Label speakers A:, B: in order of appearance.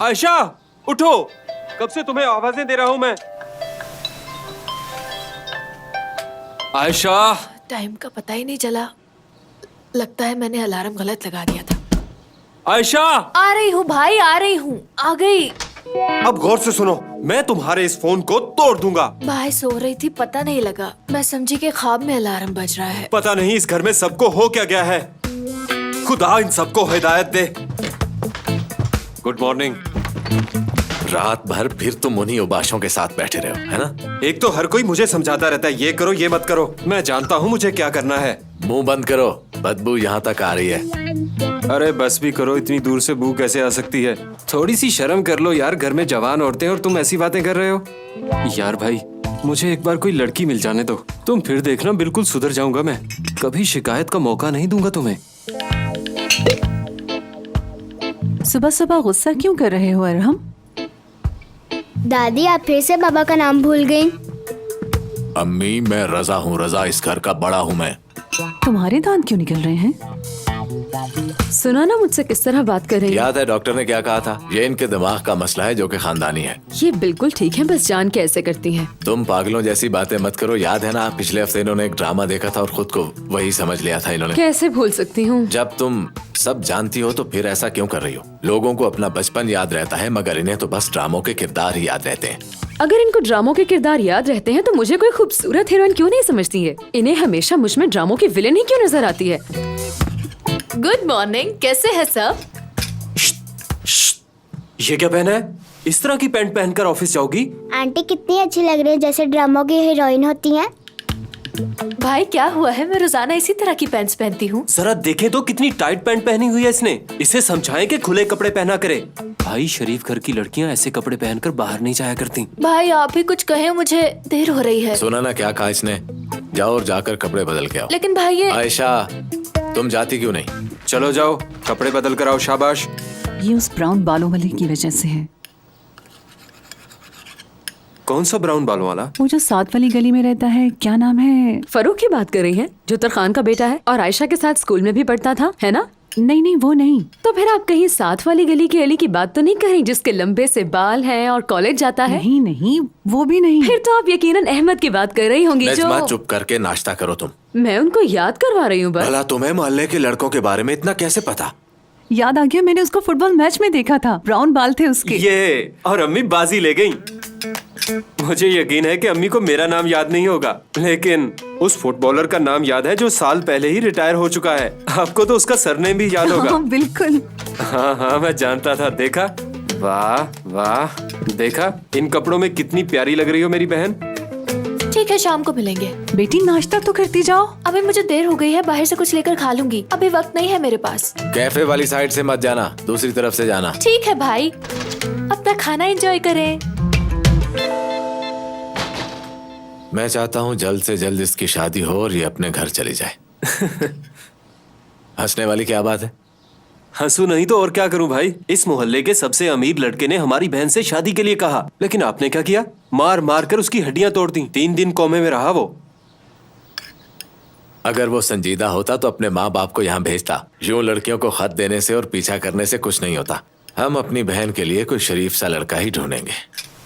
A: आयशा उठो, कब से तुम्हें आवाजें दे रहा हूं मैं। आयशा,
B: टाइम का पता ही नहीं चला। लगता है मैंने अलार्म गलत लगा दिया था।
A: आयशा!
B: आ रही हूँ भाई, आ रही हूँ, आ गई।
A: अब गौर से सुनो, मैं तुम्हारे इस फोन को तोड़ दूंगा।
B: भाई सो रही थी, पता नहीं लगा। मैं समझी कि ख्वाब में अलार्म बज रहा है।
A: पता नहीं इस घर में सबको हो क्या गया है। खुदा इन सबको हिदायत दे। Good morning.
C: रात भर फिर तुम उन्हीं उबाशों के साथ बैठे रहे हो, है ना?
A: एक तो हर कोई मुझे समझाता रहता है, ये करो ये मत करो। मैं जानता हूँ मुझे क्या करना है।
C: मुंह बंद करो, बदबू यहाँ तक आ रही है।
A: अरे बस भी करो, इतनी दूर से बू कैसे आ सकती है। थोड़ी सी शर्म कर लो यार, घर में जवान औरतें और तुम ऐसी बातें कर रहे हो। यार भाई, मुझे एक बार कोई लड़की मिल जाने दो, तुम फिर देखना बिल्कुल सुधर जाऊंगा मैं। कभी शिकायत का मौका नहीं दूंगा तुम्हें।
D: सुबह सुबह गुस्सा क्यों कर रहे हो अरहम?
E: दादी, आप फिर से बाबा का नाम भूल गई।
C: अम्मी, मैं रजा हूँ, रजा इस घर का बड़ा हूँ मैं।
D: तुम्हारे दांत क्यों निकल रहे हैं?
B: सुना ना मुझसे किस तरह बात कर रही है।
C: याद है डॉक्टर ने क्या कहा था? ये इनके दिमाग का मसला है जो कि खानदानी है।
B: ये बिल्कुल ठीक है, बस जान के ऐसे करती हैं।
C: तुम पागलों जैसी बातें मत करो। याद है ना, पिछले हफ्ते इन्होंने एक ड्रामा देखा था और खुद को वही समझ लिया था इन्होंने।
B: कैसे भूल सकती हूँ?
C: जब तुम सब जानती हो तो फिर ऐसा क्यों कर रही हो? लोगों को अपना बचपन याद रहता है, मगर इन्हें तो बस ड्रामों के किरदार ही याद रहते हैं।
B: अगर इनको ड्रामों के किरदार याद रहते हैं तो मुझे कोई खूबसूरत हीरोइन क्यों नहीं समझती है? इन्हें हमेशा मुझ में ड्रामों की विलेन ही क्यों नजर आती है? गुड मॉर्निंग, कैसे है सब?
A: ये क्या पहना है? इस तरह की पैंट पहनकर ऑफिस जाओगी?
E: आंटी कितनी अच्छी लग रही है, जैसे ड्रामों की हीरोइन होती हैं।
B: भाई क्या हुआ है? मैं रोजाना इसी तरह की पैंट्स पहनती हूँ।
A: जरा देखें तो कितनी टाइट पैंट पहनी हुई है इसने। इसे समझाएं कि खुले कपड़े पहना करे। भाई, शरीफ घर की लड़कियां ऐसे कपड़े पहनकर बाहर नहीं जाया करती।
B: भाई आप ही कुछ कहें, मुझे देर हो रही है।
C: सुना ना क्या कहा इसने? जाओ और जाकर कपड़े बदल के आओ।
B: लेकिन भाई ये
C: आयशा, तुम जाती क्यों नहीं?
A: चलो जाओ, कपड़े बदल कर आओ। शाबाश।
D: ये उस ब्राउन बालों वाले की वजह से है।
A: कौन सा ब्राउन बालों वाला?
D: वो जो साथ वाली गली में रहता है, क्या नाम है?
B: फरूक की बात कर रही है, जो तरखान का बेटा है और आयशा के साथ स्कूल में भी पढ़ता था, है ना?
D: नहीं नहीं, वो नहीं।
B: तो फिर आप कहीं साथ वाली गली की अली की बात तो नहीं कर रही, जिसके लंबे से बाल हैं और कॉलेज जाता है?
D: नहीं नहीं, वो भी नहीं।
B: फिर तो आप यकीनन अहमद की बात कर रही होंगी।
C: नजमा,
B: जो
C: चुप करके नाश्ता करो तुम।
B: मैं उनको याद करवा रही हूँ बस।
C: भला तुम्हें मोहल्ले के लड़कों के बारे में इतना कैसे पता?
D: याद आ गया, मैंने उसको फुटबॉल मैच में देखा था। ब्राउन बाल थे उसके।
A: ये और अम्मी बाजी ले गई। मुझे यकीन है कि अम्मी को मेरा नाम याद नहीं होगा, लेकिन उस फुटबॉलर का नाम याद है जो साल पहले ही रिटायर हो चुका है। आपको तो उसका सरनेम भी याद होगा।
D: हाँ, बिल्कुल।
A: हाँ हाँ, मैं जानता था। देखा? वाह वाह, देखा? इन कपड़ों में कितनी प्यारी लग रही हो मेरी बहन।
B: ठीक है, शाम को मिलेंगे।
D: बेटी नाश्ता तो करती जाओ।
B: अभी मुझे देर हो गई है, बाहर से कुछ लेकर खा लूंगी। अभी वक्त नहीं है मेरे पास।
C: कैफे वाली साइड से मत जाना, दूसरी तरफ से जाना।
B: ठीक है भाई, अपना खाना एंजॉय करें।
C: मैं चाहता हूँ जल्द से जल्द इसकी शादी हो और ये अपने घर चली जाए। हंसने वाली क्या बात है?
A: हंसू नहीं तो और क्या करूं भाई। इस मोहल्ले के सबसे अमीर लड़के ने हमारी बहन से शादी के लिए कहा, लेकिन आपने क्या किया? मार मार कर उसकी हड्डियां तोड़ दी। 3 दिन कोमे में रहा वो।
C: अगर वो संजीदा होता तो अपने माँ बाप को यहाँ भेजता। यूं लड़कियों को खत देने से और पीछा करने से कुछ नहीं होता। हम अपनी बहन के लिए कोई शरीफ सा लड़का ही ढूंढेंगे।